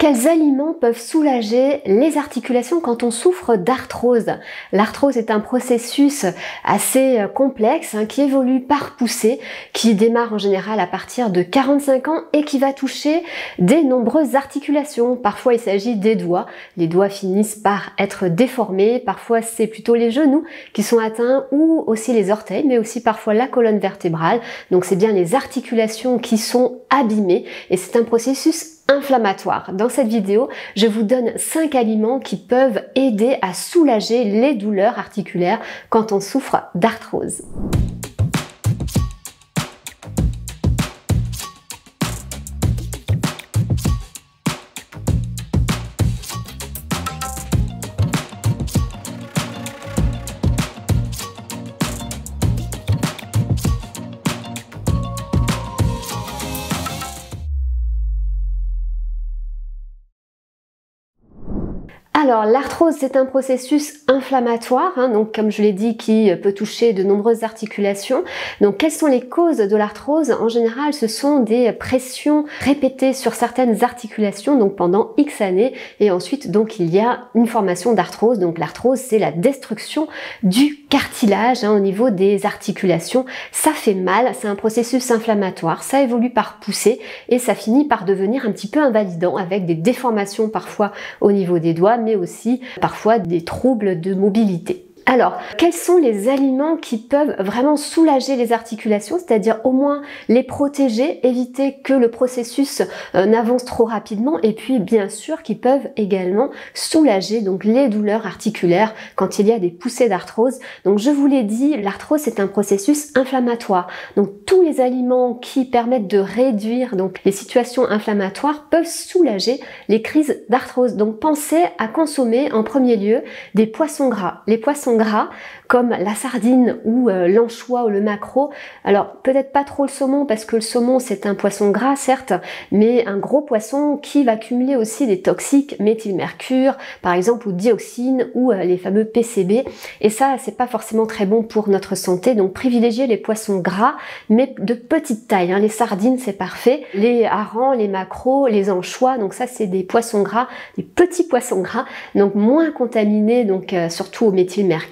Quels aliments peuvent soulager les articulations quand on souffre d'arthrose? L'arthrose est un processus assez complexe qui évolue par poussée, qui démarre en général à partir de 45 ans et qui va toucher de nombreuses articulations. Parfois il s'agit des doigts. Les doigts finissent par être déformés, parfois c'est plutôt les genoux qui sont atteints ou aussi les orteils, mais aussi parfois la colonne vertébrale. Donc c'est bien les articulations qui sont abîmées et c'est un processus inflammatoire. Dans cette vidéo, je vous donne 5 aliments qui peuvent aider à soulager les douleurs articulaires quand on souffre d'arthrose. Alors, l'arthrose, c'est un processus inflammatoire, donc comme je l'ai dit, qui peut toucher de nombreuses articulations. Donc, quelles sont les causes de l'arthrose? En général, ce sont des pressions répétées sur certaines articulations, donc pendant X années, et ensuite, donc, il y a une formation d'arthrose. Donc, l'arthrose, c'est la destruction du cartilage au niveau des articulations. Ça fait mal, c'est un processus inflammatoire, ça évolue par poussée, et ça finit par devenir un petit peu invalidant, avec des déformations parfois au niveau des doigts, mais aussi parfois des troubles de mobilité. Alors, quels sont les aliments qui peuvent vraiment soulager les articulations, c'est-à-dire au moins les protéger, éviter que le processus n'avance trop rapidement, et puis bien sûr qui peuvent également soulager donc les douleurs articulaires quand il y a des poussées d'arthrose. Donc je vous l'ai dit, l'arthrose c'est un processus inflammatoire. Donc tous les aliments qui permettent de réduire donc les situations inflammatoires peuvent soulager les crises d'arthrose. Donc pensez à consommer en premier lieu des poissons gras. Les poissons gras comme la sardine ou l'anchois ou le maquereau. Alors peut-être pas trop le saumon parce que le saumon c'est un poisson gras certes, mais un gros poisson qui va cumuler aussi des toxiques, méthylmercure par exemple ou dioxine ou les fameux PCB, et ça c'est pas forcément très bon pour notre santé. Donc privilégiez les poissons gras mais de petite taille, les sardines c'est parfait, les harengs, les maquereaux, les anchois, donc ça c'est des poissons gras, des petits poissons gras, donc moins contaminés, donc surtout au méthylmercure.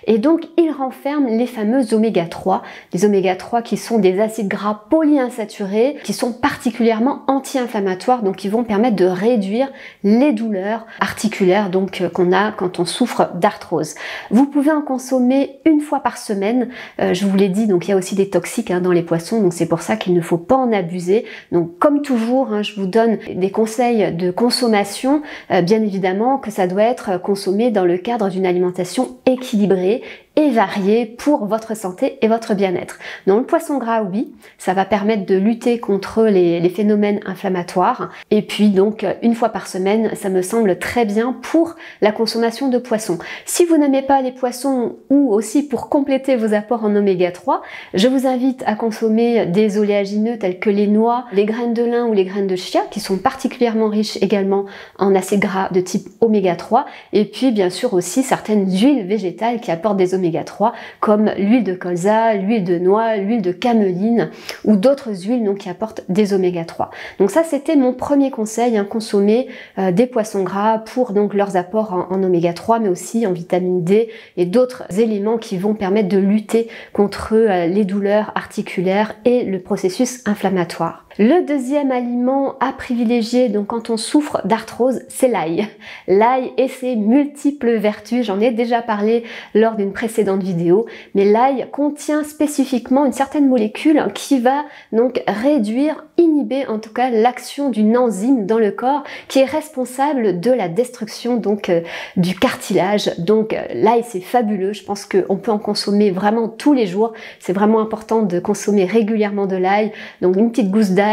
Et donc, il renferme les fameux oméga 3, les oméga 3 qui sont des acides gras polyinsaturés, qui sont particulièrement anti-inflammatoires, donc qui vont permettre de réduire les douleurs articulaires donc qu'on a quand on souffre d'arthrose. Vous pouvez en consommer une fois par semaine, je vous l'ai dit, donc il y a aussi des toxiques dans les poissons, donc c'est pour ça qu'il ne faut pas en abuser. Donc comme toujours, je vous donne des conseils de consommation, bien évidemment que ça doit être consommé dans le cadre d'une alimentation équilibrée et variée pour votre santé et votre bien-être. Donc le poisson gras, oui, ça va permettre de lutter contre les phénomènes inflammatoires. Et puis donc une fois par semaine, ça me semble très bien pour la consommation de poissons. Si vous n'aimez pas les poissons ou aussi pour compléter vos apports en oméga 3, je vous invite à consommer des oléagineux tels que les noix, les graines de lin ou les graines de chia qui sont particulièrement riches également en acides gras de type oméga 3, et puis bien sûr aussi certaines huiles végétales qui apportent des oméga 3 comme l'huile de colza, l'huile de noix, l'huile de cameline ou d'autres huiles donc, qui apportent des oméga 3. Donc ça c'était mon premier conseil, consommer des poissons gras pour donc leurs apports en oméga 3 mais aussi en vitamine D et d'autres éléments qui vont permettre de lutter contre les douleurs articulaires et le processus inflammatoire. Le deuxième aliment à privilégier donc quand on souffre d'arthrose, c'est l'ail. L'ail et ses multiples vertus, j'en ai déjà parlé lors d'une précédente vidéo, mais l'ail contient spécifiquement une certaine molécule qui va donc réduire, inhiber en tout cas l'action d'une enzyme dans le corps qui est responsable de la destruction donc du cartilage. Donc l'ail c'est fabuleux, je pense qu'on peut en consommer vraiment tous les jours, c'est vraiment important de consommer régulièrement de l'ail, donc une petite gousse d'ail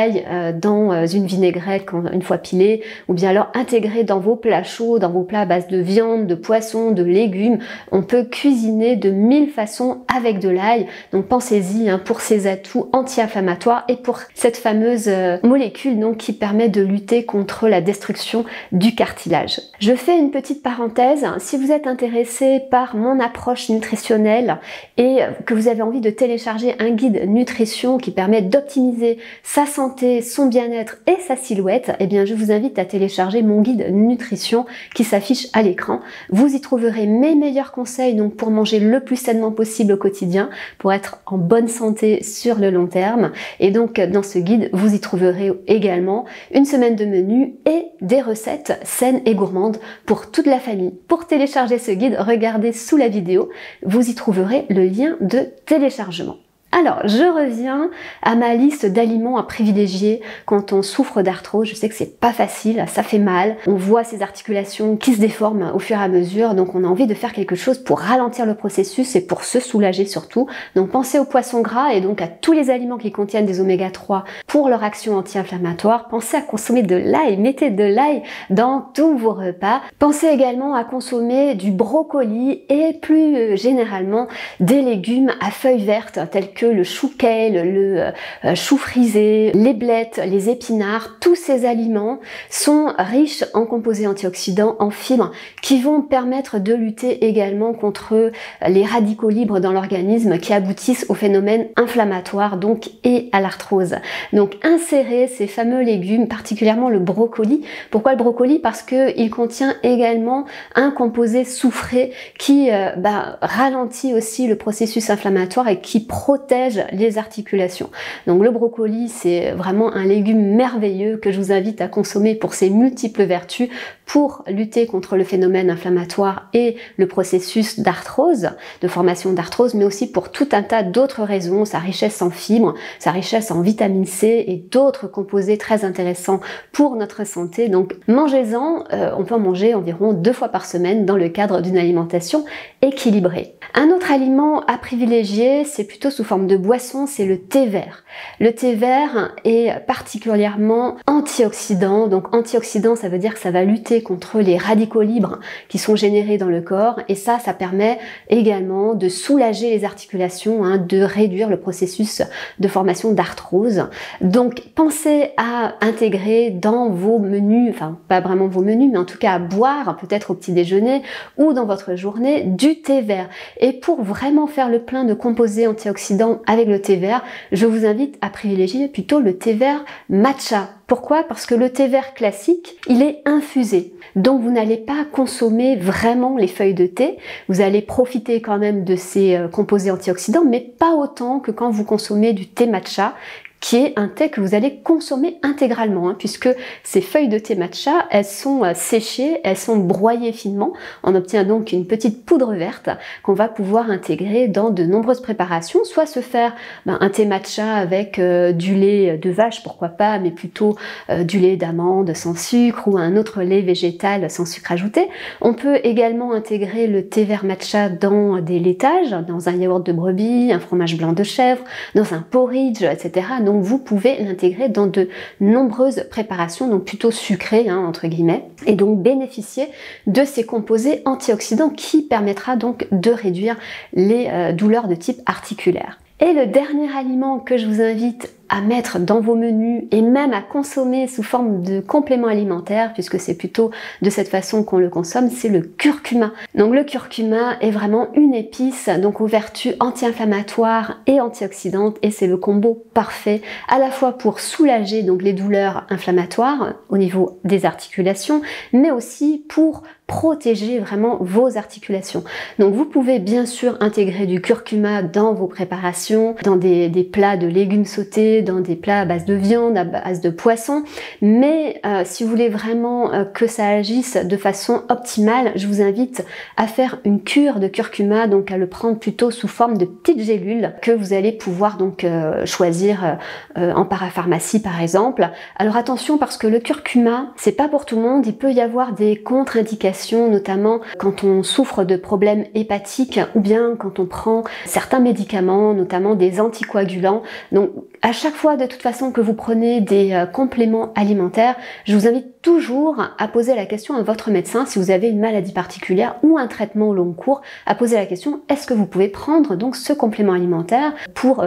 dans une vinaigrette une fois pilée, ou bien alors intégrer dans vos plats chauds, dans vos plats à base de viande, de poisson, de légumes. On peut cuisiner de 1000 façons avec de l'ail, donc pensez-y pour ses atouts anti-inflammatoires et pour cette fameuse molécule donc qui permet de lutter contre la destruction du cartilage. Je fais une petite parenthèse, si vous êtes intéressé par mon approche nutritionnelle et que vous avez envie de télécharger un guide nutrition qui permet d'optimiser sa santé santé, son bien-être et sa silhouette, eh bien je vous invite à télécharger mon guide nutrition qui s'affiche à l'écran. Vous y trouverez mes meilleurs conseils donc pour manger le plus sainement possible au quotidien, pour être en bonne santé sur le long terme. Et donc dans ce guide, vous y trouverez également une semaine de menu et des recettes saines et gourmandes pour toute la famille. Pour télécharger ce guide, regardez sous la vidéo, vous y trouverez le lien de téléchargement. Alors, je reviens à ma liste d'aliments à privilégier quand on souffre d'arthrose. Je sais que c'est pas facile, ça fait mal. On voit ces articulations qui se déforment au fur et à mesure, donc on a envie de faire quelque chose pour ralentir le processus et pour se soulager surtout. Donc pensez aux poissons gras et donc à tous les aliments qui contiennent des oméga 3 pour leur action anti-inflammatoire. Pensez à consommer de l'ail, mettez de l'ail dans tous vos repas. Pensez également à consommer du brocoli et plus généralement des légumes à feuilles vertes tels que le chou kale, le chou frisé, les blettes, les épinards, tous ces aliments sont riches en composés antioxydants, en fibres, qui vont permettre de lutter également contre les radicaux libres dans l'organisme qui aboutissent au phénomène inflammatoire donc et à l'arthrose. Donc insérez ces fameux légumes, particulièrement le brocoli. Pourquoi le brocoli? Parce que il contient également un composé soufré qui ralentit aussi le processus inflammatoire et qui protège les articulations. Donc le brocoli, c'est vraiment un légume merveilleux que je vous invite à consommer pour ses multiples vertus pour lutter contre le phénomène inflammatoire et le processus d'arthrose, de formation d'arthrose, mais aussi pour tout un tas d'autres raisons, sa richesse en fibres, sa richesse en vitamine C et d'autres composés très intéressants pour notre santé. Donc mangez-en, on peut en manger environ 2 fois par semaine dans le cadre d'une alimentation équilibrée. Un autre aliment à privilégier, c'est plutôt sous forme de boisson, c'est le thé vert. Le thé vert est particulièrement antioxydant. Donc antioxydant, ça veut dire que ça va lutter contre les radicaux libres qui sont générés dans le corps et ça permet également de soulager les articulations, de réduire le processus de formation d'arthrose. Donc pensez à intégrer dans vos menus, enfin pas vraiment vos menus, mais en tout cas à boire peut-être au petit déjeuner ou dans votre journée du thé vert. Et pour vraiment faire le plein de composés antioxydants avec le thé vert, je vous invite à privilégier plutôt le thé vert matcha. Pourquoi? Parce que le thé vert classique, il est infusé. Donc vous n'allez pas consommer vraiment les feuilles de thé. Vous allez profiter quand même de ces composés antioxydants, mais pas autant que quand vous consommez du thé matcha, qui est un thé que vous allez consommer intégralement, puisque ces feuilles de thé matcha, elles sont séchées, elles sont broyées finement. On obtient donc une petite poudre verte qu'on va pouvoir intégrer dans de nombreuses préparations, soit se faire un thé matcha avec du lait de vache, pourquoi pas, mais plutôt du lait d'amande sans sucre ou un autre lait végétal sans sucre ajouté. On peut également intégrer le thé vert matcha dans des laitages, dans un yaourt de brebis, un fromage blanc de chèvre, dans un porridge, etc. Donc vous pouvez l'intégrer dans de nombreuses préparations, donc plutôt sucrées, entre guillemets, et donc bénéficier de ces composés antioxydants qui permettra donc de réduire les douleurs de type articulaire. Et le dernier aliment que je vous invite à mettre dans vos menus et même à consommer sous forme de complément alimentaire, puisque c'est plutôt de cette façon qu'on le consomme, c'est le curcuma. Donc le curcuma est vraiment une épice, donc aux vertus anti-inflammatoires et antioxydantes, et c'est le combo parfait à la fois pour soulager donc les douleurs inflammatoires au niveau des articulations, mais aussi pour protéger vraiment vos articulations. Donc vous pouvez bien sûr intégrer du curcuma dans vos préparations, dans des plats de légumes sautés, dans des plats à base de viande, à base de poisson, mais si vous voulez vraiment que ça agisse de façon optimale, je vous invite à faire une cure de curcuma, donc à le prendre plutôt sous forme de petites gélules que vous allez pouvoir donc choisir en parapharmacie par exemple. Alors attention, parce que le curcuma, c'est pas pour tout le monde, il peut y avoir des contre-indications, notamment quand on souffre de problèmes hépatiques ou bien quand on prend certains médicaments, notamment des anticoagulants. Donc à chaque fois de toute façon que vous prenez des compléments alimentaires, je vous invite toujours à poser la question à votre médecin si vous avez une maladie particulière ou un traitement au long cours, à poser la question est-ce que vous pouvez prendre donc ce complément alimentaire pour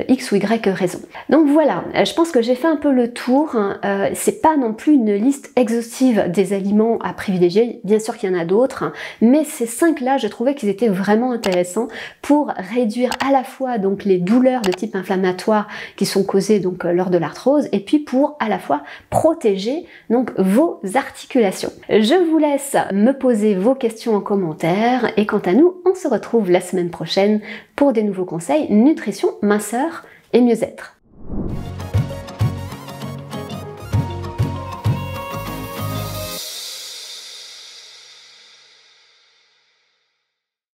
X ou Y raison. Donc voilà, je pense que j'ai fait un peu le tour. C'est pas non plus une liste exhaustive des aliments à privilégier, bien sûr qu'il y en a d'autres, mais ces 5-là, je trouvais qu'ils étaient vraiment intéressants pour réduire à la fois donc les douleurs de type inflammatoire qui sont causées donc lors de l'arthrose, et puis pour à la fois protéger donc vos articulations. Je vous laisse me poser vos questions en commentaire, et quant à nous, on se retrouve la semaine prochaine pour des nouveaux conseils nutrition, minceur et mieux-être.